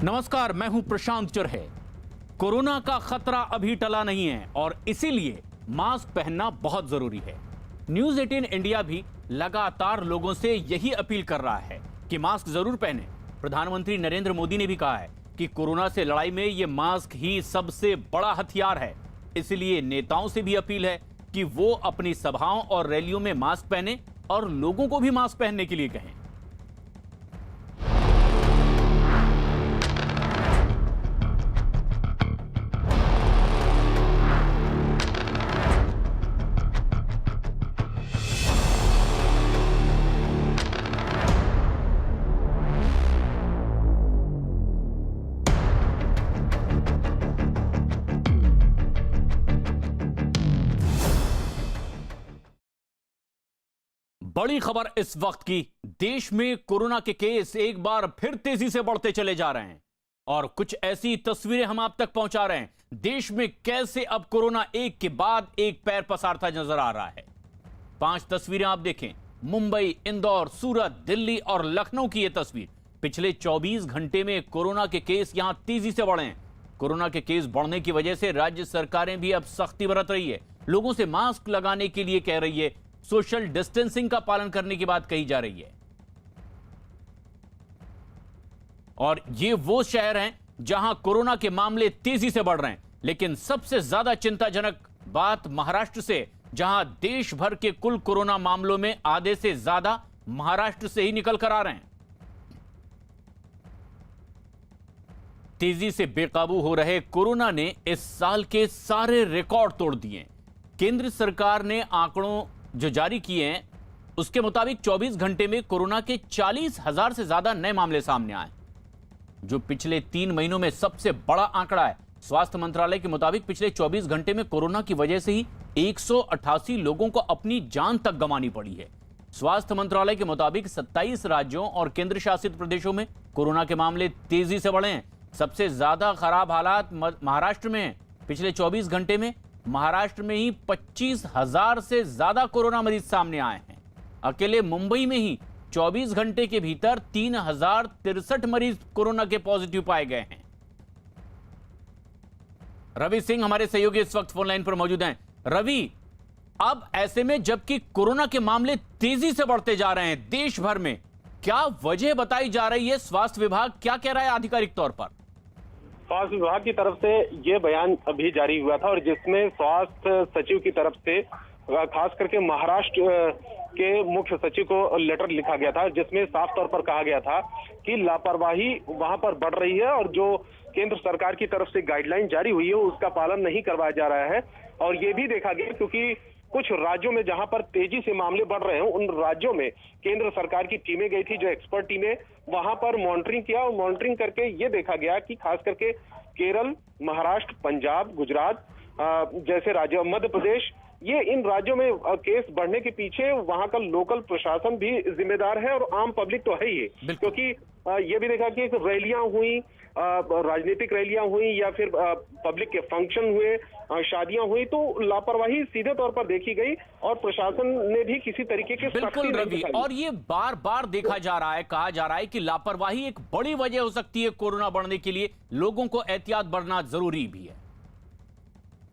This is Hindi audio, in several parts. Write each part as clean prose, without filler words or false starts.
नमस्कार, मैं हूं प्रशांत चरहे। कोरोना का खतरा अभी टला नहीं है और इसीलिए मास्क पहनना बहुत जरूरी है। न्यूज 18 इंडिया भी लगातार लोगों से यही अपील कर रहा है कि मास्क जरूर पहने। प्रधानमंत्री नरेंद्र मोदी ने भी कहा है कि कोरोना से लड़ाई में ये मास्क ही सबसे बड़ा हथियार है। इसलिए नेताओं से भी अपील है कि वो अपनी सभाओं और रैलियों में मास्क पहने और लोगों को भी मास्क पहनने के लिए कहें। बड़ी खबर इस वक्त की, देश में कोरोना के केस एक बार फिर तेजी से बढ़ते चले जा रहे हैं और कुछ ऐसी तस्वीरें हम आप तक पहुंचा रहे हैं देश में कैसे अब कोरोना एक के बाद एक पैर पसारता नजर आ रहा है। 5 तस्वीरें आप देखें। मुंबई, इंदौर, सूरत, दिल्ली और लखनऊ की यह तस्वीर। पिछले 24 घंटे में कोरोना के केस यहां तेजी से बढ़े हैं। कोरोना के केस बढ़ने की वजह से राज्य सरकारें भी अब सख्ती बरत रही है। लोगों से मास्क लगाने के लिए कह रही है, सोशल डिस्टेंसिंग का पालन करने की बात कही जा रही है। और ये वो शहर हैं जहां कोरोना के मामले तेजी से बढ़ रहे हैं। लेकिन सबसे ज्यादा चिंताजनक बात महाराष्ट्र से, जहां देश भर के कुल कोरोना मामलों में आधे से ज्यादा महाराष्ट्र से ही निकल कर आ रहे हैं। तेजी से बेकाबू हो रहे कोरोना ने इस साल के सारे रिकॉर्ड तोड़ दिए। केंद्र सरकार ने आंकड़ों जो जारी किए हैं उसके मुताबिक 24 घंटे में कोरोना के 40,000 से ज्यादा नए मामले सामने आए, जो पिछले 3 महीनों में सबसे बड़ा आंकड़ा है। स्वास्थ्य मंत्रालय के मुताबिक पिछले 24 घंटे में कोरोना की वजह से ही 188 लोगों को अपनी जान तक गंवानी पड़ी है। स्वास्थ्य मंत्रालय के मुताबिक 27 राज्यों और केंद्र शासित प्रदेशों में कोरोना के मामले तेजी से बढ़े हैं। सबसे ज्यादा खराब हालात महाराष्ट्र में है। पिछले 24 घंटे में महाराष्ट्र में ही 25,000 से ज्यादा कोरोना मरीज सामने आए हैं। अकेले मुंबई में ही 24 घंटे के भीतर 3,063 मरीज कोरोना के पॉजिटिव पाए गए हैं। रवि सिंह हमारे सहयोगी इस वक्त फोन लाइन पर मौजूद हैं। रवि, अब ऐसे में जबकि कोरोना के मामले तेजी से बढ़ते जा रहे हैं देश भर में, क्या वजह बताई जा रही है? स्वास्थ्य विभाग क्या कह रहा है आधिकारिक तौर पर? स्वास्थ्य विभाग की तरफ से ये बयान अभी जारी हुआ था और जिसमें स्वास्थ्य सचिव की तरफ से खास करके महाराष्ट्र के मुख्य सचिव को लेटर लिखा गया था, जिसमें साफ तौर पर कहा गया था कि लापरवाही वहां पर बढ़ रही है और जो केंद्र सरकार की तरफ से गाइडलाइन जारी हुई है उसका पालन नहीं करवाया जा रहा है। और ये भी देखा गया क्योंकि कुछ राज्यों में जहां पर तेजी से मामले बढ़ रहे हैं उन राज्यों में केंद्र सरकार की टीमें गई थी, जो एक्सपर्ट टीमें वहां पर मॉनिटरिंग किया और मॉनिटरिंग करके ये देखा गया कि खास करके केरल, महाराष्ट्र, पंजाब, गुजरात जैसे राज्य, मध्य प्रदेश, ये इन राज्यों में केस बढ़ने के पीछे वहां का लोकल प्रशासन भी जिम्मेदार है और आम पब्लिक तो है ही। क्योंकि ये भी देखा कि रैलियां हुई, राजनीतिक रैलियां हुई या फिर पब्लिक के फंक्शन हुए, शादियां हुई, तो लापरवाही सीधे तौर पर देखी गई और प्रशासन ने भी किसी तरीके के बिल्कुल रवि, और ये बार बार देखा जा रहा है, कहा जा रहा है कि लापरवाही एक बड़ी वजह हो सकती है कोरोना बढ़ने के लिए। लोगों को एहतियात बरतना जरूरी भी है।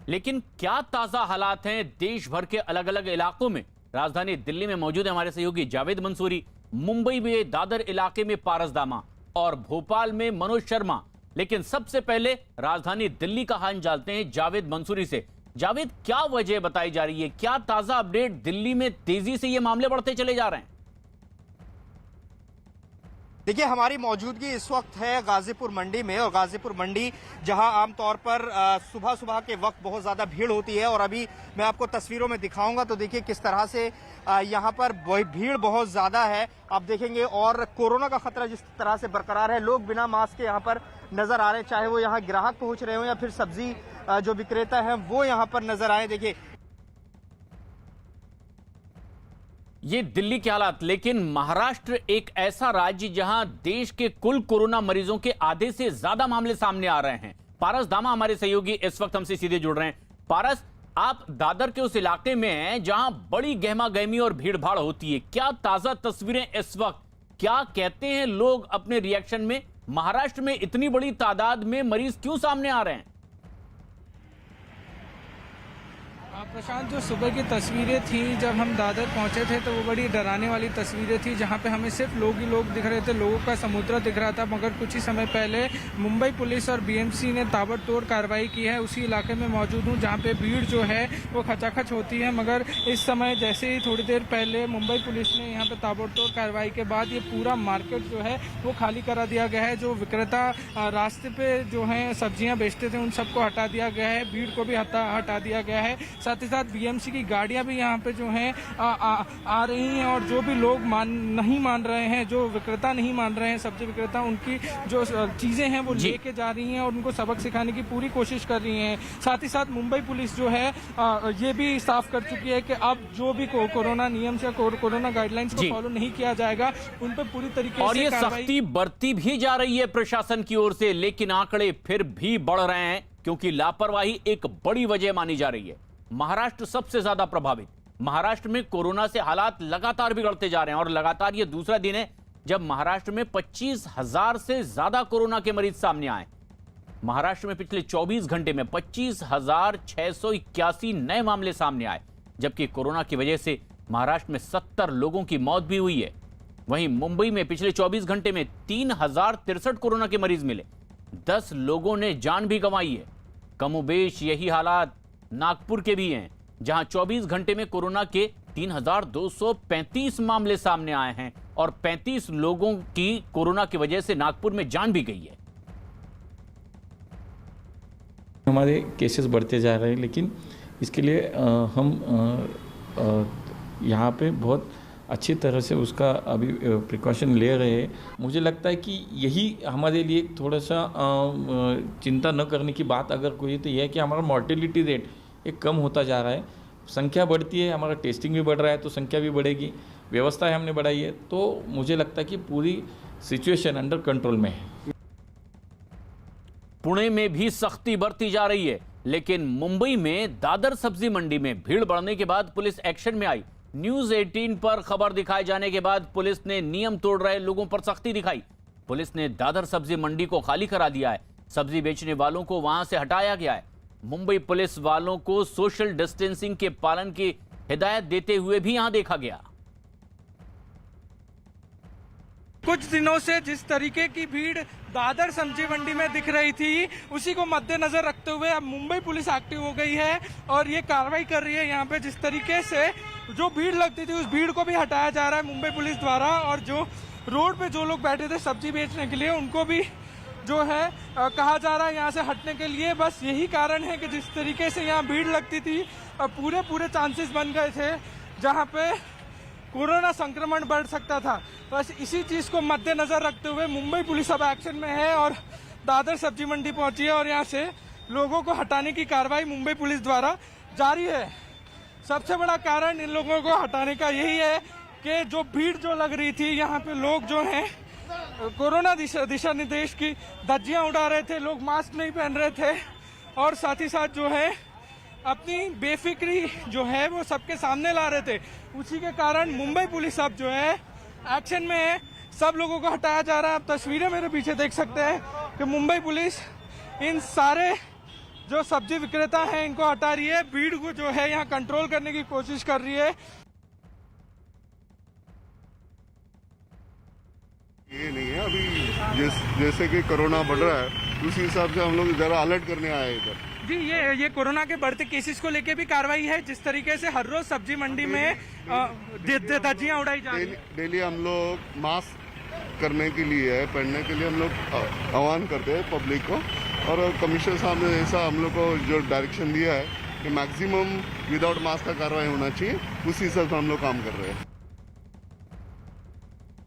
लेकिन क्या ताजा हालात हैं देश भर के अलग अलग इलाकों में? राजधानी दिल्ली में मौजूद है हमारे सहयोगी जावेद मंसूरी, मुंबई में दादर इलाके में पारस दामा और भोपाल में मनोज शर्मा। लेकिन सबसे पहले राजधानी दिल्ली का हाल जानते हैं जावेद मंसूरी से। जावेद, क्या वजह बताई जा रही है? क्या ताजा अपडेट? दिल्ली में तेजी से ये मामले बढ़ते चले जा रहे हैं। देखिए, हमारी मौजूदगी इस वक्त है गाजीपुर मंडी में, और गाजीपुर मंडी जहां आमतौर पर सुबह सुबह के वक्त बहुत ज़्यादा भीड़ होती है और अभी मैं आपको तस्वीरों में दिखाऊंगा तो देखिए किस तरह से यहां पर भीड़ बहुत ज़्यादा है। आप देखेंगे और कोरोना का खतरा जिस तरह से बरकरार है, लोग बिना मास्क के यहां पर नजर आ रहे हैं, चाहे वो यहाँ ग्राहक पहुंच रहे हो या फिर सब्जी जो विक्रेता है वो यहाँ पर नजर आए। देखिए ये दिल्ली के हालात। लेकिन महाराष्ट्र एक ऐसा राज्य जहां देश के कुल कोरोना मरीजों के आधे से ज्यादा मामले सामने आ रहे हैं। पारस दामा हमारे सहयोगी इस वक्त हमसे सीधे जुड़ रहे हैं। पारस, आप दादर के उस इलाके में हैं जहां बड़ी गहमा गहमी और भीड़ भाड़ होती है। क्या ताजा तस्वीरें इस वक्त, क्या कहते हैं लोग अपने रिएक्शन में? महाराष्ट्र में इतनी बड़ी तादाद में मरीज क्यों सामने आ रहे हैं? प्रशांत, जो सुबह की तस्वीरें थी जब हम दादर पहुंचे थे तो वो बड़ी डराने वाली तस्वीरें थी, जहां पे हमें सिर्फ लोग ही लोग दिख रहे थे, लोगों का समुद्र दिख रहा था। मगर कुछ ही समय पहले मुंबई पुलिस और बीएमसी ने ताबड़तोड़ कार्रवाई की है। उसी इलाके में मौजूद हूं जहां पे भीड़ जो है वो खचाखच होती है। मगर इस समय जैसे ही थोड़ी देर पहले मुंबई पुलिस ने यहाँ पे ताबड़तोड़ कार्रवाई के बाद ये पूरा मार्केट जो है वो खाली करा दिया गया है। जो विक्रेता रास्ते पे जो है सब्जियाँ बेचते थे उन सबको हटा दिया गया है, भीड़ को भी हटा दिया गया है। साथ ही साथ बीएमसी की गाड़ियां भी यहाँ पे जो हैं आ रही हैं और जो भी लोग नहीं मान रहे हैं, जो विक्रेता नहीं मान रहे हैं, सब्जी विक्रेता, उनकी जो चीजें हैं वो लेके जा रही हैं और उनको सबक सिखाने की पूरी कोशिश कर रही हैं। साथ ही साथ मुंबई पुलिस जो है ये भी साफ कर चुकी है कि अब जो भी कोरोना नियम से कोरोना गाइडलाइंस को फॉलो नहीं किया जाएगा उन पर पूरी तरीके से और ये सख्ती बढ़ती भी जा रही है प्रशासन की ओर से, लेकिन आंकड़े फिर भी बढ़ रहे हैं क्योंकि लापरवाही एक बड़ी वजह मानी जा रही है। महाराष्ट्र सबसे ज्यादा प्रभावित। महाराष्ट्र में कोरोना से हालात लगातार बिगड़ते जा रहे हैं और लगातार ये दूसरा दिन है जब महाराष्ट्र में 25,000 से ज्यादा कोरोना के मरीज सामने आए। महाराष्ट्र में पिछले 24 घंटे में 25,681 नए मामले सामने आए, जबकि कोरोना की वजह से महाराष्ट्र में 70 लोगों की मौत भी हुई है। वहीं मुंबई में पिछले 24 घंटे में 3,063 कोरोना के मरीज मिले, 10 लोगों ने जान भी गंवाई है। कमोबेश यही हालात नागपुर के भी हैं, जहां 24 घंटे में कोरोना के 3,235 मामले सामने आए हैं और 35 लोगों की कोरोना की वजह से नागपुर में जान भी गई है। हमारे केसेस बढ़ते जा रहे हैं, लेकिन इसके लिए हम यहाँ पे बहुत अच्छी तरह से उसका अभी प्रिकॉशन ले रहे हैं। मुझे लगता है कि यही हमारे लिए थोड़ा सा चिंता न करने की बात अगर कोई तो यह है कि हमारा मॉर्टेलिटी रेट एक कम होता जा रहा है। संख्या बढ़ती है, हमारा टेस्टिंग भी बढ़ रहा है तो संख्या भी बढ़ेगी, व्यवस्थाएं हमने बढ़ाई है, तो मुझे लगता है कि पूरी सिचुएशन अंडर कंट्रोल में है। पुणे में भी सख्ती बढ़ती जा रही है, लेकिन मुंबई में दादर सब्जी मंडी में भीड़ बढ़ने के बाद पुलिस एक्शन में आई। न्यूज 18 पर खबर दिखाए जाने के बाद पुलिस ने नियम तोड़ रहे लोगों पर सख्ती दिखाई। पुलिस ने दादर सब्जी मंडी को खाली करा दिया है, सब्जी बेचने वालों को वहां से हटाया गया है। मुंबई पुलिस वालों को सोशल डिस्टेंसिंग के पालन की हिदायत देते हुए भी यहां देखा गया। कुछ दिनों से जिस तरीके की भीड़ दादर सब्जी मंडी में दिख रही थी, उसी को मद्देनजर रखते हुए अब मुंबई पुलिस एक्टिव हो गई है और ये कार्रवाई कर रही है। यहाँ पे जिस तरीके से जो भीड़ लगती थी उस भीड़ को भी हटाया जा रहा है मुंबई पुलिस द्वारा, और जो रोड पे जो लोग बैठे थे सब्जी बेचने के लिए उनको भी जो है कहा जा रहा है यहाँ से हटने के लिए। बस यही कारण है कि जिस तरीके से यहाँ भीड़ लगती थी पूरे चांसेस बन गए थे जहाँ पे कोरोना संक्रमण बढ़ सकता था। बस इसी चीज को मद्देनजर रखते हुए मुंबई पुलिस अब एक्शन में है और दादर सब्जी मंडी पहुंची है और यहाँ से लोगों को हटाने की कार्रवाई मुंबई पुलिस द्वारा जारी है। सबसे बड़ा कारण इन लोगों को हटाने का यही है कि जो भीड़ जो लग रही थी, यहाँ पे लोग जो हैं कोरोना दिशा निर्देश की धज्जियां उड़ा रहे थे, लोग मास्क नहीं पहन रहे थे और साथ ही साथ जो है अपनी बेफिक्री जो है वो सबके सामने ला रहे थे। उसी के कारण मुंबई पुलिस अब जो है एक्शन में है, सब लोगों को हटाया जा रहा है। आप तस्वीरें मेरे पीछे देख सकते हैं कि मुंबई पुलिस इन सारे जो सब्जी विक्रेता हैं इनको हटा रही है, भीड़ को जो है यहाँ कंट्रोल करने की कोशिश कर रही है। ये नहीं है अभी जैसे कि कोरोना बढ़ रहा है उसी हिसाब से हम लोग जरा अलर्ट करने आए इधर। जी, ये कोरोना के बढ़ते केसेस को लेके भी कार्रवाई है। जिस तरीके से हर रोज सब्जी मंडी में धज्जियां उड़ाई जा रही है, डेली हम लोग मास्क करने के लिए पहनने के लिए हम लोग आह्वान करते हैं पब्लिक को, और कमिश्नर साहब ने ऐसा हम लोग को जो डायरेक्शन दिया है कि मैक्सिमम विदाउट मास्क का कार्रवाई होना चाहिए, उसी हिसाब से हम लोग काम कर रहे हैं।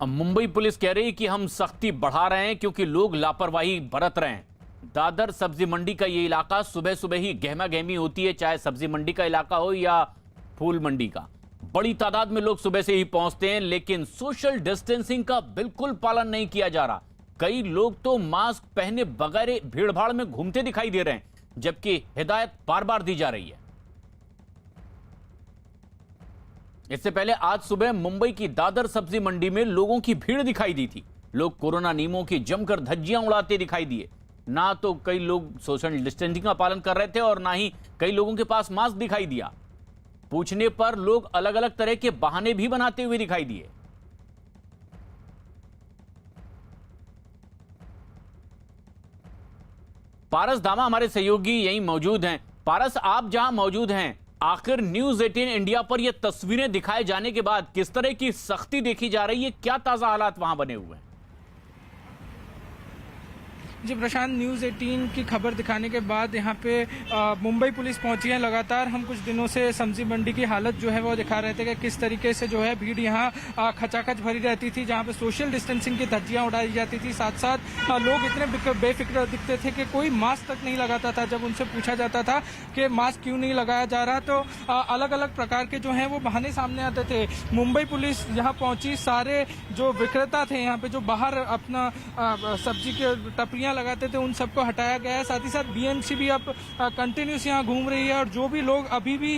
अब मुंबई पुलिस कह रही है कि हम सख्ती बढ़ा रहे हैं क्योंकि लोग लापरवाही बरत रहे हैं। दादर सब्जी मंडी का ये इलाका सुबह सुबह ही गहमा गहमी होती है, चाहे सब्जी मंडी का इलाका हो या फूल मंडी का। बड़ी तादाद में लोग सुबह से ही पहुंचते हैं, लेकिन सोशल डिस्टेंसिंग का बिल्कुल पालन नहीं किया जा रहा। कई लोग तो मास्क पहने बगैर भीड़ भाड़ में घूमते दिखाई दे रहे हैं, जबकि हिदायत बार बार दी जा रही है। इससे पहले आज सुबह मुंबई की दादर सब्जी मंडी में लोगों की भीड़ दिखाई दी थी। लोग कोरोना नियमों की जमकर धज्जियां उड़ाते दिखाई दिए। ना तो कई लोग सोशल डिस्टेंसिंग का पालन कर रहे थे और ना ही कई लोगों के पास मास्क दिखाई दिया। पूछने पर लोग अलग अलग तरह के बहाने भी बनाते हुए दिखाई दिए। पारस धामा हमारे सहयोगी यहीं मौजूद हैं। पारस, आप जहां मौजूद हैं, आखिर न्यूज़ 18 इंडिया पर यह तस्वीरें दिखाए जाने के बाद किस तरह की सख्ती देखी जा रही है? क्या ताजा हालात वहां बने हुए हैं? जी प्रशांत, न्यूज़ 18 की खबर दिखाने के बाद यहाँ पे मुंबई पुलिस पहुंची है। लगातार हम कुछ दिनों से सब्जी मंडी की हालत जो है वो दिखा रहे थे कि किस तरीके से जो है भीड़ यहाँ खचाखच भरी रहती थी, जहाँ पे सोशल डिस्टेंसिंग की धज्जियां उड़ाई जाती थी। साथ साथ लोग इतने बेफिक्र दिखते थे कि कोई मास्क तक नहीं लगाता था। जब उनसे पूछा जाता था कि मास्क क्यों नहीं लगाया जा रहा, तो अलग अलग प्रकार के जो है वो बहाने सामने आते थे। मुंबई पुलिस यहाँ पहुंची, सारे जो विक्रेता थे यहाँ पे जो बाहर अपना सब्जी के टपरियां लगाते थे उन सबको हटाया गया है। साथ ही साथ बीएमसी भी अब कंटिन्यूस यहाँ घूम रही है और जो भी लोग अभी भी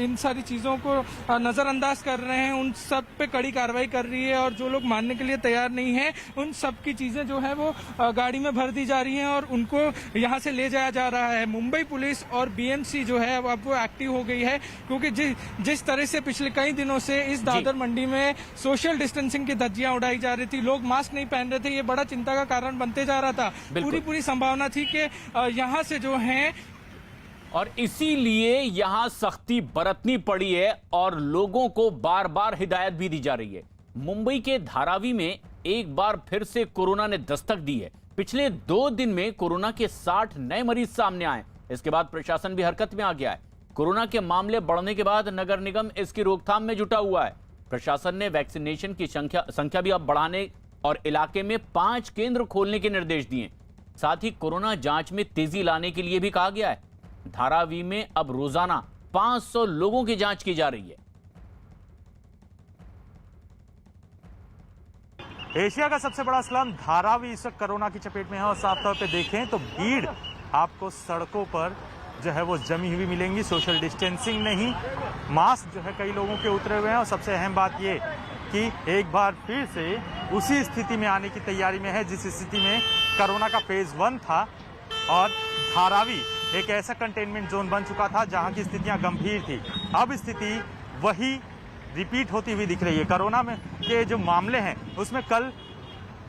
इन सारी चीज़ों को नज़रअंदाज कर रहे हैं उन सब पे कड़ी कार्रवाई कर रही है और जो लोग मानने के लिए तैयार नहीं है उन सब की चीज़ें जो है वो गाड़ी में भर दी जा रही हैं और उनको यहाँ से ले जाया जा रहा है। मुंबई पुलिस और बीएमसी जो है अब वो एक्टिव हो गई है, क्योंकि जिस तरह से पिछले कई दिनों से इस दादर मंडी में सोशल डिस्टेंसिंग की धज्जियां उड़ाई जा रही थी, लोग मास्क नहीं पहन रहे थे, ये बड़ा चिंता का कारण बनते जा रहा था। पूरी संभावना थी कि यहाँ से जो है, और इसीलिए यहां सख्ती बरतनी पड़ी है और लोगों को बार बार हिदायत भी दी जा रही है। मुंबई के धारावी में एक बार फिर से कोरोना ने दस्तक दी है। पिछले 2 दिन में कोरोना के 60 नए मरीज सामने आए। इसके बाद प्रशासन भी हरकत में आ गया है। कोरोना के मामले बढ़ने के बाद नगर निगम इसकी रोकथाम में जुटा हुआ है। प्रशासन ने वैक्सीनेशन की संख्या भी अब बढ़ाने और इलाके में 5 केंद्र खोलने के निर्देश दिए। साथ ही कोरोना जांच में तेजी लाने के लिए भी कहा गया है। धारावी में अब रोजाना 500 लोगों की जांच की जा रही है। एशिया का सबसे बड़ा स्लम धारावी इस वक्त कोरोना की चपेट में है और साफ तौर पे देखें तो भीड़ आपको सड़कों पर जो है वो जमी हुई मिलेंगी। सोशल डिस्टेंसिंग नहीं, मास्क जो है कई लोगों के उतरे हुए हैं और सबसे अहम बात ये कि एक बार फिर से उसी स्थिति में आने की तैयारी में है जिस स्थिति में कोरोना का फेज 1 था। और धारावी एक ऐसा कंटेनमेंट जोन बन चुका था जहां की स्थितियां गंभीर थी। अब स्थिति वही रिपीट होती हुई दिख रही है। कोरोना में के जो मामले हैं उसमें कल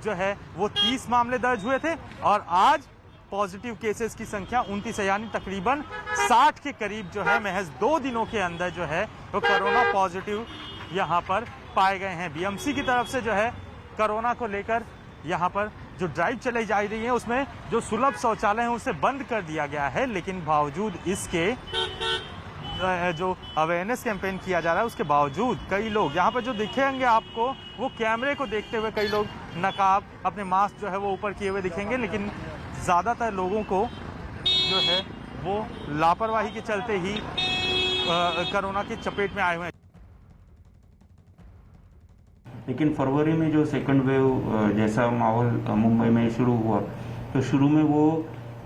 जो है वो 30 मामले दर्ज हुए थे और आज पॉजिटिव केसेस की संख्या 29 है, यानी तकरीबन 60 के करीब जो है महज 2 दिनों के अंदर जो है वो कोरोना पॉजिटिव यहाँ पर पाए गए हैं। बीएमसी की तरफ से जो है कोरोना को लेकर यहाँ पर जो ड्राइव चलाई जा रही है उसमें जो सुलभ शौचालय है उसे बंद कर दिया गया है, लेकिन बावजूद इसके जो अवेयरनेस कैंपेन किया जा रहा है उसके बावजूद कई लोग यहाँ पर जो दिखेंगे आपको वो कैमरे को देखते हुए कई लोग नकाब अपने मास्क जो है वो ऊपर किए हुए दिखेंगे, लेकिन ज़्यादातर लोगों को जो है वो लापरवाही के चलते ही कोरोना की चपेट में आए हुए हैं। लेकिन फरवरी में जो सेकंड वेव जैसा माहौल मुंबई में शुरू हुआ तो शुरू में वो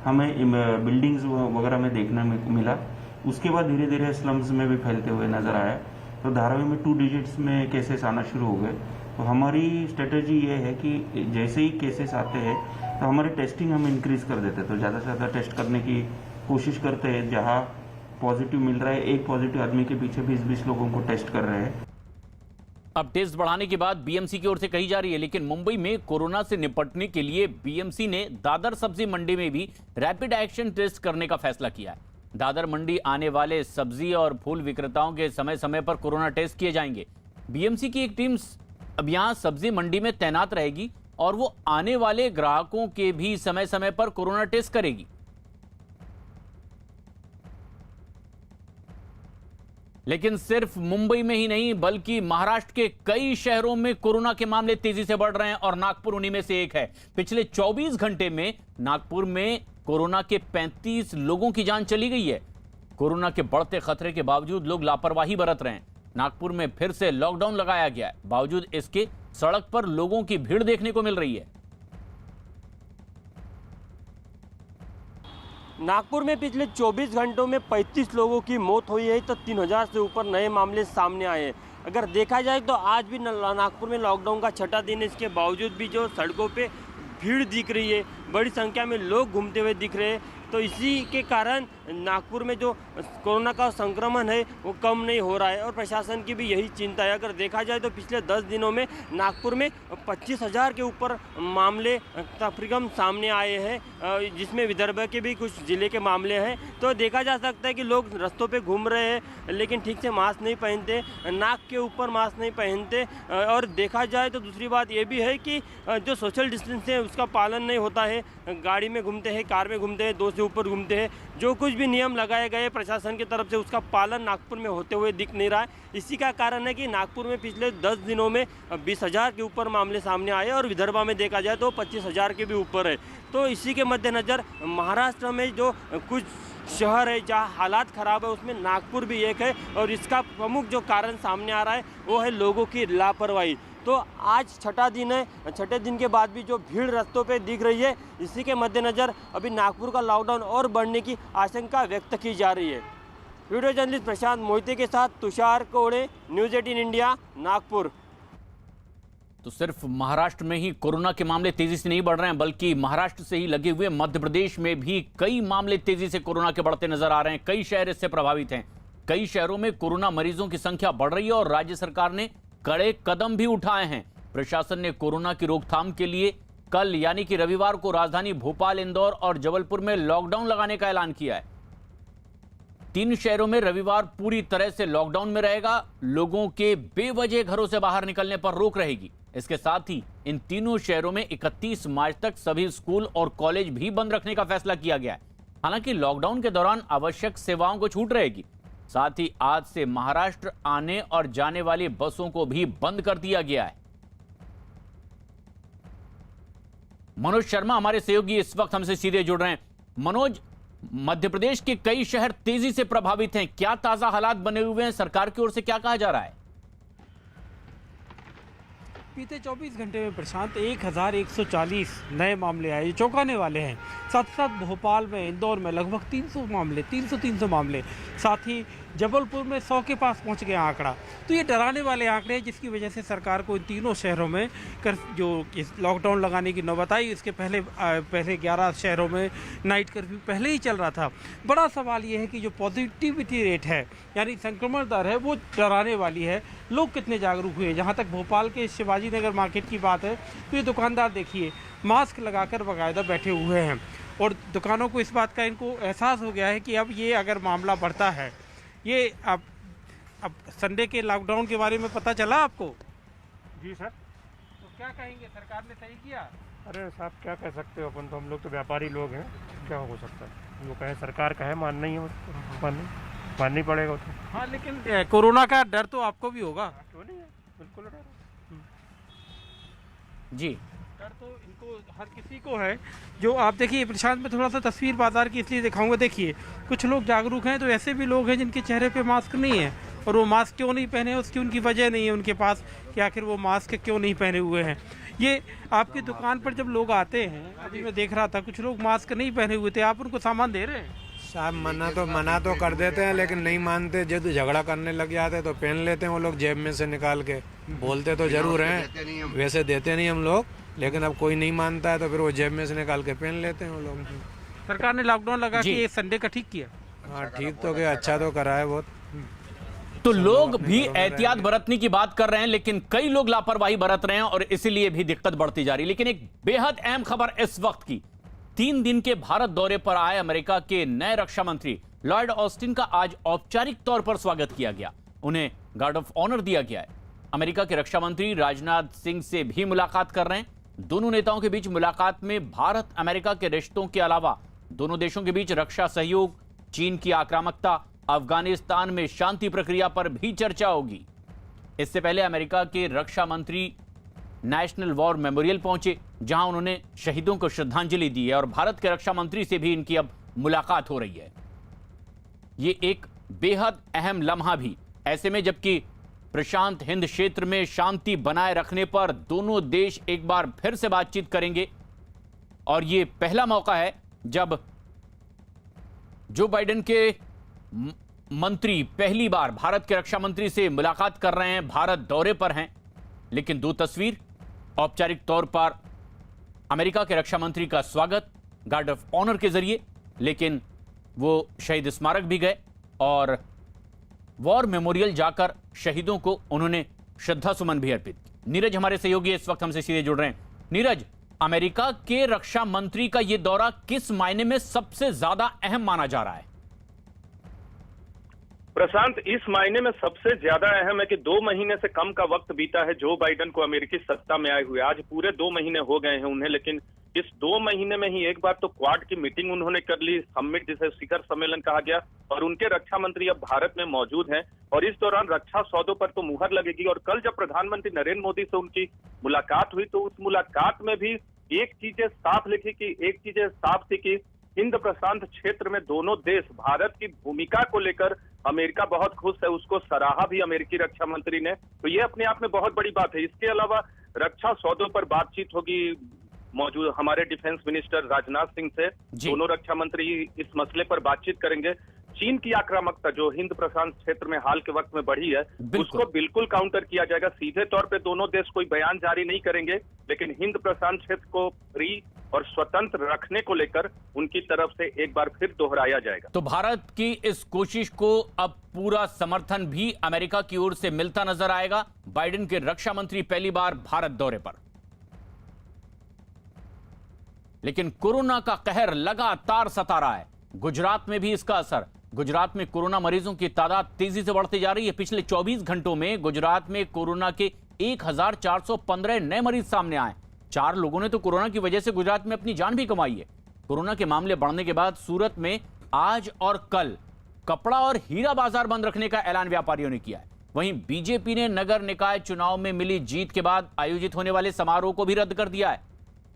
हमें बिल्डिंग्स वगैरह में देखने में मिला। उसके बाद धीरे धीरे स्लम्स में भी फैलते हुए नज़र आया। तो धारावी में 2 डिजिट्स में केसेस आना शुरू हो गए। तो हमारी स्ट्रेटजी ये है कि जैसे ही केसेस आते हैं तो हमारी टेस्टिंग हम इंक्रीज़ कर देते हैं। तो ज़्यादा से ज़्यादा टेस्ट करने की कोशिश करते हैं। जहाँ पॉजिटिव मिल रहा है, एक पॉजिटिव आदमी के पीछे 20-20 लोगों को टेस्ट कर रहे हैं। अब टेस्ट बढ़ाने की बात बीएमसी की ओर से कही जा रही है, लेकिन मुंबई में कोरोना से निपटने के लिए बीएमसी ने दादर सब्जी मंडी में भी रैपिड एक्शन टेस्ट करने का फैसला किया है। दादर मंडी आने वाले सब्जी और फूल विक्रेताओं के समय समय पर कोरोना टेस्ट किए जाएंगे। बीएमसी की एक टीम अब यहां सब्जी मंडी में तैनात रहेगी और वो आने वाले ग्राहकों के भी समय समय पर कोरोना टेस्ट करेगी। लेकिन सिर्फ मुंबई में ही नहीं बल्कि महाराष्ट्र के कई शहरों में कोरोना के मामले तेजी से बढ़ रहे हैं और नागपुर उन्हीं में से एक है। पिछले 24 घंटे में नागपुर में कोरोना के 35 लोगों की जान चली गई है। कोरोना के बढ़ते खतरे के बावजूद लोग लापरवाही बरत रहे हैं। नागपुर में फिर से लॉकडाउन लगाया गया है। बावजूद इसके सड़क पर लोगों की भीड़ देखने को मिल रही है। नागपुर में पिछले 24 घंटों में 35 लोगों की मौत हुई है तो 3000 से ऊपर नए मामले सामने आए हैं। अगर देखा जाए तो आज भी नागपुर में लॉकडाउन का छठा दिन है, इसके बावजूद भी जो सड़कों पे भीड़ दिख रही है, बड़ी संख्या में लोग घूमते हुए दिख रहे हैं। तो इसी के कारण नागपुर में जो कोरोना का संक्रमण है वो कम नहीं हो रहा है और प्रशासन की भी यही चिंता है। अगर देखा जाए तो पिछले 10 दिनों में नागपुर में 25,000 के ऊपर मामले तकरीबन सामने आए हैं, जिसमें विदर्भ के भी कुछ ज़िले के मामले हैं। तो देखा जा सकता है कि लोग रास्तों पे घूम रहे हैं लेकिन ठीक से मास्क नहीं पहनते, नाक के ऊपर मास्क नहीं पहनते। और देखा जाए तो दूसरी बात ये भी है कि जो सोशल डिस्टेंस है उसका पालन नहीं होता है। गाड़ी में घूमते हैं, कार में घूमते हैं, 2 से ऊपर घूमते हैं। जो कुछ भी नियम लगाए गए प्रशासन की तरफ से उसका पालन नागपुर में होते हुए दिख नहीं रहा है। इसी का कारण है कि नागपुर में पिछले 10 दिनों में 20,000 के ऊपर मामले सामने आए और विदर्भ में देखा जाए तो 25,000 के भी ऊपर है। तो इसी के मद्देनज़र महाराष्ट्र में जो कुछ शहर है जहाँ हालात ख़राब है उसमें नागपुर भी एक है और इसका प्रमुख जो कारण सामने आ रहा है वो है लोगों की लापरवाही। तो आज छठा दिन है, छठे दिन के बाद भी जो भीड़ रास्तों पे दिख रही है, इसी के मद्देनज़र अभी नागपुर का लॉकडाउन और बढ़ने की आशंका व्यक्त की जा रही है। वीडियो जर्नलिस्ट प्रशांत मोहिते के साथ तुषार कोड़े, न्यूज़ 18 इंडिया, नागपुर। तो सिर्फ महाराष्ट्र में ही कोरोना के मामले तेजी से नहीं बढ़ रहे हैं, बल्कि महाराष्ट्र से ही लगे हुए मध्य प्रदेश में भी कई मामले तेजी से कोरोना के बढ़ते नजर आ रहे हैं। कई शहर इससे प्रभावित हैं। कई शहरों में कोरोना मरीजों की संख्या बढ़ रही है और राज्य सरकार ने कड़े कदम भी उठाए हैं। प्रशासन ने कोरोना की रोकथाम के लिए कल यानी कि रविवार को राजधानी भोपाल, इंदौर और जबलपुर में लॉकडाउन लगाने का ऐलान किया है। 3 शहरों में रविवार पूरी तरह से लॉकडाउन में रहेगा। लोगों के बेवजह घरों से बाहर निकलने पर रोक रहेगी। इसके साथ ही इन तीनों शहरों में 31 मार्च तक सभी स्कूल और कॉलेज भी बंद रखने का फैसला किया गया है। हालांकि लॉकडाउन के दौरान आवश्यक सेवाओं को छूट रहेगी। साथ ही आज से महाराष्ट्र आने और जाने वाली बसों को भी बंद कर दिया गया है। मनोज शर्मा हमारे सहयोगी इस वक्त हमसे सीधे जुड़ रहे हैं। मनोज, मध्य प्रदेश के कई शहर तेजी से प्रभावित हैं, क्या ताजा हालात बने हुए हैं? सरकार की ओर से क्या कहा जा रहा है? बीते 24 घंटे में प्रशांत 1140 नए मामले आए, चौंकाने वाले हैं। साथ साथ भोपाल में, इंदौर में लगभग 300 मामले, साथ ही जबलपुर में 100 के पास पहुंच गया आंकड़ा। तो ये डराने वाले आंकड़े हैं, जिसकी वजह से सरकार को इन तीनों शहरों में जो इस लॉकडाउन लगाने की नौबत आई। इसके पहले 11 शहरों में नाइट कर्फ्यू पहले ही चल रहा था। बड़ा सवाल ये है कि जो पॉजिटिविटी रेट है यानी संक्रमण दर है वो डराने वाली है। लोग कितने जागरूक हुए। जहाँ तक भोपाल के शिवाजी नगर मार्केट की बात है तो ये दुकानदार देखिए मास्क लगाकर बाकायदा बैठे हुए हैं और दुकानों को इस बात का इनको एहसास हो गया है कि अब ये अगर मामला बढ़ता है, ये अब संडे के लॉकडाउन के बारे में पता चला आपको? जी सर। तो क्या कहेंगे, सरकार ने सही किया? अरे साहब क्या कह सकते हो, अपन तो हम लोग तो व्यापारी लोग हैं, क्या हो सकता है। वो कहे सरकार कहे मानना ही है, मानना ही पड़ेगा। हाँ, लेकिन कोरोना का डर तो आपको भी होगा। क्यों नहीं है, बिल्कुल डर जी। डर तो इनको हर किसी को है। जो आप देखिए प्रशांत में थोड़ा सा तस्वीर बाजार की इसलिए दिखाऊंगा। देखिए कुछ लोग जागरूक हैं तो ऐसे भी लोग हैं जिनके चेहरे पे मास्क नहीं है और वो मास्क क्यों नहीं पहने उसकी उनकी वजह नहीं है उनके पास कि आखिर वो मास्क क्यों नहीं पहने हुए हैं। ये आपकी दुकान पर जब लोग आते हैं, अभी मैं देख रहा था कुछ लोग मास्क नहीं पहने हुए थे, आप उनको सामान दे रहे हैं? साहब मना तो कर देते हैं लेकिन नहीं मानते। जब झगड़ा करने लग जाते तो पहन लेते हैं वो लोग जेब में से निकाल के। बोलते तो जरूर हैं, वैसे देते नहीं हम लोग, लेकिन अब कोई नहीं मानता है तो फिर वो जेब में से निकाल के पहन लेते हैं वो लोग। सरकार ने लॉकडाउन लगा के ये संडे का ठीक किया। हाँ ठीक तो क्या, अच्छा तो करा है बहुत। तो लोग भी एहतियात बरतने की बात कर रहे हैं, लेकिन कई लोग लापरवाही बरत रहे हैं और इसीलिए भी दिक्कत बढ़ती जा रही है। लेकिन एक बेहद अहम खबर इस वक्त की, 3 दिन के भारत दौरे पर आए अमेरिका के नए रक्षा मंत्री लॉयड ऑस्टिन का आज औपचारिक तौर पर स्वागत किया गया। उन्हें गार्ड ऑफ ऑनर दिया गया है। अमेरिका के रक्षा मंत्री राजनाथ सिंह से भी मुलाकात कर रहे हैं। दोनों नेताओं के बीच मुलाकात में भारत अमेरिका के रिश्तों के अलावा दोनों देशों के बीच रक्षा सहयोग, चीन की आक्रामकता, अफगानिस्तान में शांति प्रक्रिया पर भी चर्चा होगी। इससे पहले अमेरिका के रक्षा मंत्री नेशनल वॉर मेमोरियल पहुंचे, जहां उन्होंने शहीदों को श्रद्धांजलि दी है और भारत के रक्षा मंत्री से भी इनकी अब मुलाकात हो रही है। ये एक बेहद अहम लम्हा भी ऐसे में, जबकि प्रशांत हिंद क्षेत्र में शांति बनाए रखने पर दोनों देश एक बार फिर से बातचीत करेंगे और ये पहला मौका है जब जो बाइडेन के मंत्री पहली बार भारत के रक्षा मंत्री से मुलाकात कर रहे हैं, भारत दौरे पर हैं। लेकिन दो तस्वीर, औपचारिक तौर पर अमेरिका के रक्षा मंत्री का स्वागत गार्ड ऑफ ऑनर के जरिए, लेकिन वो शहीद स्मारक भी गए और वॉर मेमोरियल जाकर शहीदों को उन्होंने श्रद्धा सुमन भी अर्पित की। नीरज हमारे सहयोगी इस वक्त हमसे सीधे जुड़ रहे हैं। नीरज, अमेरिका के रक्षा मंत्री का यह दौरा किस मायने में सबसे ज्यादा अहम माना जा रहा है? प्रशांत, इस मायने में सबसे ज्यादा अहम है कि 2 महीने से कम का वक्त बीता है जो बाइडेन को अमेरिकी सत्ता में आए हुए। आज पूरे 2 महीने हो गए हैं उन्हें, लेकिन इस 2 महीने में ही एक बार तो क्वाड की मीटिंग उन्होंने कर ली, समिट जिसे शिखर सम्मेलन कहा गया, और उनके रक्षा मंत्री अब भारत में मौजूद हैं और इस दौरान रक्षा सौदों पर तो मुहर लगेगी। और कल जब प्रधानमंत्री नरेंद्र मोदी से उनकी मुलाकात हुई तो उस मुलाकात में भी एक चीजें साफ थी कि हिंद प्रशांत क्षेत्र में दोनों देश भारत की भूमिका को लेकर अमेरिका बहुत खुश है, उसको सराहा भी अमेरिकी रक्षा मंत्री ने। तो ये अपने आप में बहुत बड़ी बात है। इसके अलावा रक्षा सौदों पर बातचीत होगी मौजूद हमारे डिफेंस मिनिस्टर राजनाथ सिंह से। दोनों रक्षा मंत्री इस मसले पर बातचीत करेंगे। चीन की आक्रामकता जो हिंद प्रशांत क्षेत्र में हाल के वक्त में बढ़ी है, उसको बिल्कुल काउंटर किया जाएगा। सीधे तौर पे दोनों देश कोई बयान जारी नहीं करेंगे, लेकिन हिंद प्रशांत क्षेत्र को फ्री और स्वतंत्र रखने को लेकर उनकी तरफ से एक बार फिर दोहराया जाएगा। तो भारत की इस कोशिश को अब पूरा समर्थन भी अमेरिका की ओर से मिलता नजर आएगा। बाइडेन के रक्षा मंत्री पहली बार भारत दौरे पर। लेकिन कोरोना का कहर लगातार सता रहा है। गुजरात में भी इसका असर। गुजरात में कोरोना मरीजों की तादाद तेजी से बढ़ती जा रही है। पिछले 24 घंटों में गुजरात में कोरोना के 1415 नए मरीज सामने आए। 4 लोगों ने तो कोरोना की वजह से गुजरात में अपनी जान भी कमाई है। कोरोना के मामले बढ़ने के बाद सूरत में आज और कल कपड़ा और हीरा बाजार बंद रखने का ऐलान व्यापारियों ने किया है। वहीं बीजेपी ने नगर निकाय चुनाव में मिली जीत के बाद आयोजित होने वाले समारोह को भी रद्द कर दिया है।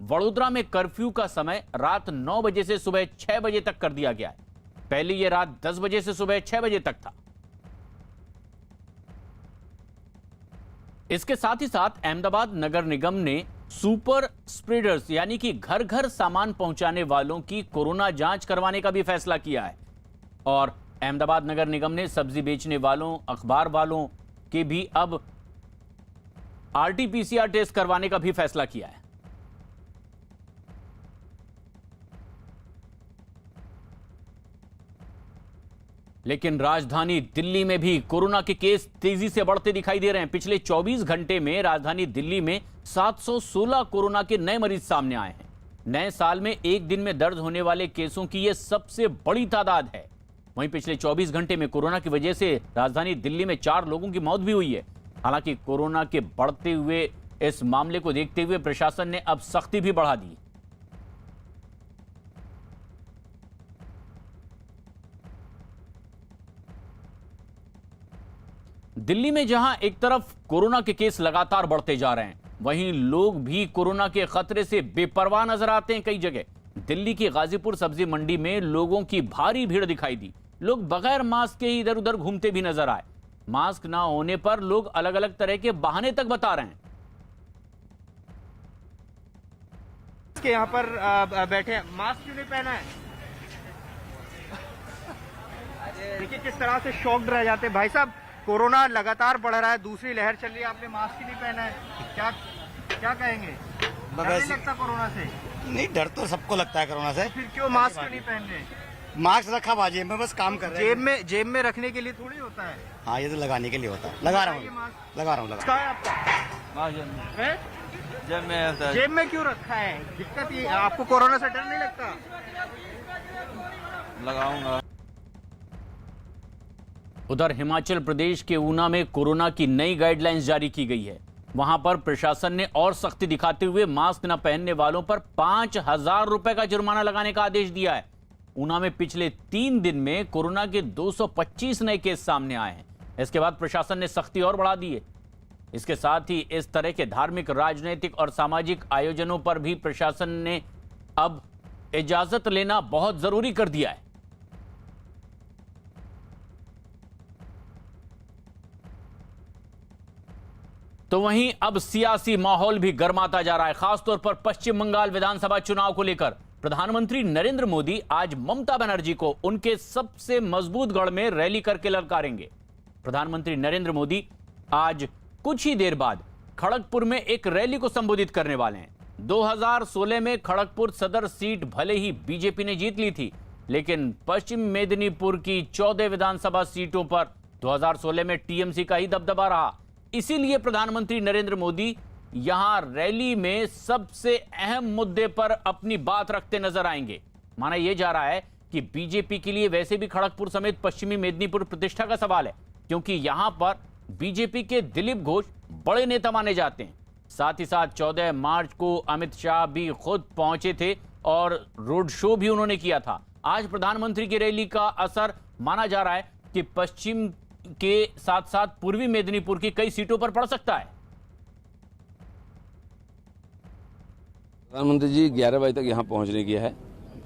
वडोदरा में कर्फ्यू का समय रात 9 बजे से सुबह 6 बजे तक कर दिया गया है। पहले यह रात 10 बजे से सुबह 6 बजे तक था। इसके साथ ही साथ अहमदाबाद नगर निगम ने सुपर स्प्रेडर्स यानी कि घर घर सामान पहुंचाने वालों की कोरोना जांच करवाने का भी फैसला किया है। और अहमदाबाद नगर निगम ने सब्जी बेचने वालों, अखबार वालों के भी अब RT-PCR टेस्ट करवाने का भी फैसला किया है। लेकिन राजधानी दिल्ली में भी कोरोना के केस तेजी से बढ़ते दिखाई दे रहे हैं। पिछले 24 घंटे में राजधानी दिल्ली में 716 कोरोना के नए मरीज सामने आए हैं। नए साल में एक दिन में दर्ज होने वाले केसों की यह सबसे बड़ी तादाद है। वहीं पिछले 24 घंटे में कोरोना की वजह से राजधानी दिल्ली में 4 लोगों की मौत भी हुई है। हालांकि कोरोना के बढ़ते हुए इस मामले को देखते हुए प्रशासन ने अब सख्ती भी बढ़ा दी। दिल्ली में जहां एक तरफ कोरोना के केस लगातार बढ़ते जा रहे हैं, वहीं लोग भी कोरोना के खतरे से बेपरवाह नजर आते हैं। कई जगह दिल्ली की गाजीपुर सब्जी मंडी में लोगों की भारी भीड़ दिखाई दी। लोग बगैर मास्क के ही इधर उधर घूमते भी नजर आए। मास्क ना होने पर लोग अलग अलग तरह के बहाने तक बता रहे हैं। के यहाँ पर बैठे हैं, मास्क क्यों नहीं पहना है? देखिए किस तरह से शॉक्ड रह जाते हैं। भाई साहब, कोरोना लगातार बढ़ रहा है, दूसरी लहर चल रही है, आपने मास्क ही नहीं पहना है, क्या कहेंगे? डर नहीं लगता कोरोना से? नहीं, डर तो सबको लगता है कोरोना से। फिर क्यों मास्क क्यों नहीं पहन रहे? मास्क रखा हुआ जेब में, बस काम कर रहे हैं। जेब में रखने के लिए थोड़ी होता है। हाँ, ये तो लगाने के लिए होता है। लगा रहा हूँ। जेब में क्यों रखा है? दिक्कत ये, आपको कोरोना से डर नहीं लगता? लगाऊंगा। उधर हिमाचल प्रदेश के ऊना में कोरोना की नई गाइडलाइंस जारी की गई है। वहां पर प्रशासन ने और सख्ती दिखाते हुए मास्क न पहनने वालों पर 5,000 रुपए का जुर्माना लगाने का आदेश दिया है। ऊना में पिछले 3 दिन में कोरोना के 225 नए केस सामने आए हैं। इसके बाद प्रशासन ने सख्ती और बढ़ा दी है। इसके साथ ही इस तरह के धार्मिक, राजनीतिक और सामाजिक आयोजनों पर भी प्रशासन ने अब इजाजत लेना बहुत जरूरी कर दिया है। तो वहीं अब सियासी माहौल भी गर्माता जा रहा है, खासतौर पर पश्चिम बंगाल विधानसभा चुनाव को लेकर। प्रधानमंत्री नरेंद्र मोदी आज ममता बनर्जी को उनके सबसे मजबूत गढ़ में रैली करके ललकारेंगे। प्रधानमंत्री नरेंद्र मोदी आज कुछ ही देर बाद खड़गपुर में एक रैली को संबोधित करने वाले हैं। 2016 में खड़गपुर सदर सीट भले ही बीजेपी ने जीत ली थी, लेकिन पश्चिम मेदिनीपुर की 14 विधानसभा सीटों पर 2016 में टीएमसी का ही दबदबा रहा। इसीलिए प्रधानमंत्री नरेंद्र मोदी यहां रैली में सबसे अहम मुद्दे पर अपनी बात रखते नजर आएंगे। माना यह जा रहा है कि बीजेपी के लिए वैसे भी खड़गपुर समेत पश्चिमी मेदिनीपुर प्रतिष्ठा का सवाल है, क्योंकि यहां पर बीजेपी के दिलीप घोष बड़े नेता माने जाते हैं। साथ ही साथ 14 मार्च को अमित शाह भी खुद पहुंचे थे और रोड शो भी उन्होंने किया था। आज प्रधानमंत्री की रैली का असर माना जा रहा है कि पश्चिम के साथ साथ पूर्वी मेदिनीपुर की कई सीटों पर पड़ सकता है। प्रधानमंत्री जी 11 बजे तक यहाँ पहुँचने की है।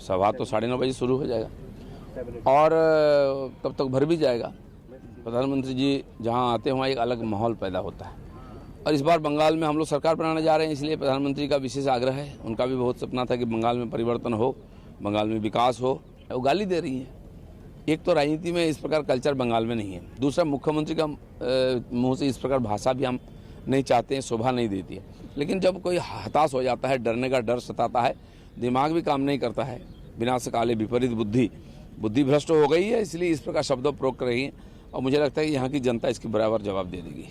सभा तो 9:30 बजे शुरू हो जाएगा और तब तक भर भी जाएगा। प्रधानमंत्री जी जहाँ आते हैं वहाँ एक अलग माहौल पैदा होता है। और इस बार बंगाल में हम लोग सरकार बनाने जा रहे हैं, इसलिए प्रधानमंत्री का विशेष आग्रह है। उनका भी बहुत सपना था कि बंगाल में परिवर्तन हो, बंगाल में विकास हो। वो गाली दे रही हैं। एक तो राजनीति में इस प्रकार कल्चर बंगाल में नहीं है, दूसरा मुख्यमंत्री का मुंह से इस प्रकार भाषा भी हम नहीं चाहते हैं, शोभा नहीं देती है। लेकिन जब कोई हताश हो जाता है, डरने का डर सताता है, दिमाग भी काम नहीं करता है, विनाश काले विपरीत बुद्धि भ्रष्ट हो गई है, इसलिए इस प्रकार शब्दों प्रयोग कर रही है। और मुझे लगता है कि यहाँ की जनता इसकी बराबर जवाब दे देगी।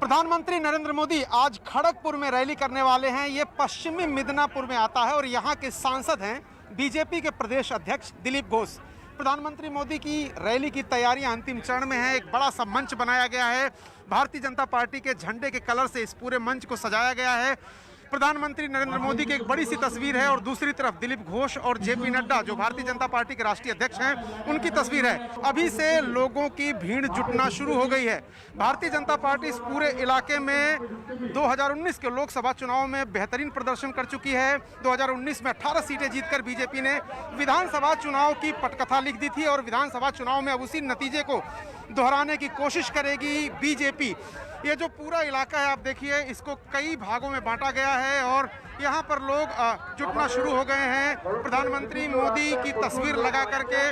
प्रधानमंत्री नरेंद्र मोदी आज खड़गपुर में रैली करने वाले हैं। ये पश्चिमी मिदनापुर में आता है और यहाँ के सांसद हैं बीजेपी के प्रदेश अध्यक्ष दिलीप घोष। प्रधानमंत्री मोदी की रैली की तैयारियां अंतिम चरण में है। एक बड़ा सा मंच बनाया गया है, भारतीय जनता पार्टी के झंडे के कलर से इस पूरे मंच को सजाया गया है। प्रधानमंत्री नरेंद्र मोदी की एक बड़ी सी तस्वीर है और दूसरी तरफ दिलीप घोष और जेपी नड्डा जो भारतीय जनता पार्टी के राष्ट्रीय अध्यक्ष हैं, उनकी तस्वीर है। अभी से लोगों की भीड़ जुटना शुरू हो गई है। भारतीय जनता पार्टी इस पूरे इलाके में 2019 के लोकसभा चुनाव में बेहतरीन प्रदर्शन कर चुकी है। 2019 में 18 सीटें जीतकर बीजेपी ने विधानसभा चुनाव की पटकथा लिख दी थी और विधानसभा चुनाव में अब उसी नतीजे को दोहराने की कोशिश करेगी बीजेपी। ये जो पूरा इलाका है आप देखिए, इसको कई भागों में बांटा गया है और यहाँ पर लोग जुटना शुरू हो गए हैं। प्रधानमंत्री मोदी की तस्वीर लगा करके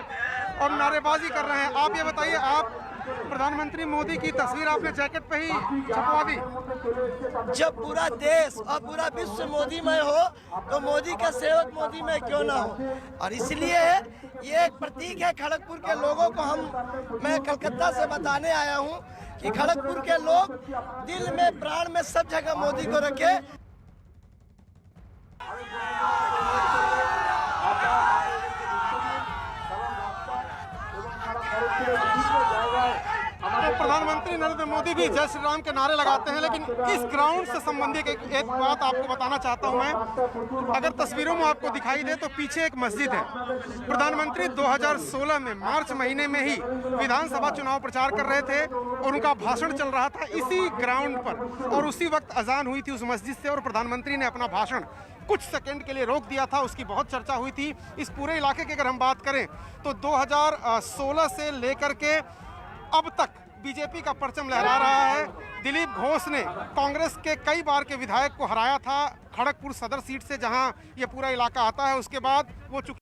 और नारेबाजी कर रहे हैं। आप ये बताइए, आप प्रधानमंत्री मोदी की तस्वीर आपने जैकेट पे ही छपवा दी? जब पूरा देश और पूरा विश्व मोदीमय हो तो मोदी का सेवक मोदीमय क्यों ना हो। और इसलिए ये एक प्रतीक है खड़गपुर के लोगों को। मैं कलकत्ता से बताने आया हूँ कि खड़गपुर के लोग दिल में, प्राण में, सब जगह मोदी को रखे। तो प्रधानमंत्री नरेंद्र मोदी भी जय श्री राम के नारे लगाते हैं, लेकिन इस ग्राउंड से संबंधित एक बात आपको बताना चाहता हूं मैं। अगर तस्वीरों में आपको दिखाई दे तो पीछे एक मस्जिद है। प्रधानमंत्री 2016 में मार्च महीने में ही विधानसभा चुनाव प्रचार कर रहे थे और उनका भाषण चल रहा था इसी ग्राउंड पर और उसी वक्त अजान हुई थी उस मस्जिद से और प्रधानमंत्री ने अपना भाषण कुछ सेकंड के लिए रोक दिया था। उसकी बहुत चर्चा हुई थी। इस पूरे इलाके की अगर हम बात करें तो 2016 से लेकर के अब तक बीजेपी का परचम लहरा रहा है। दिलीप घोष ने कांग्रेस के कई बार के विधायक को हराया था खड़गपुर सदर सीट से, जहां ये पूरा इलाका आता है। उसके बाद वो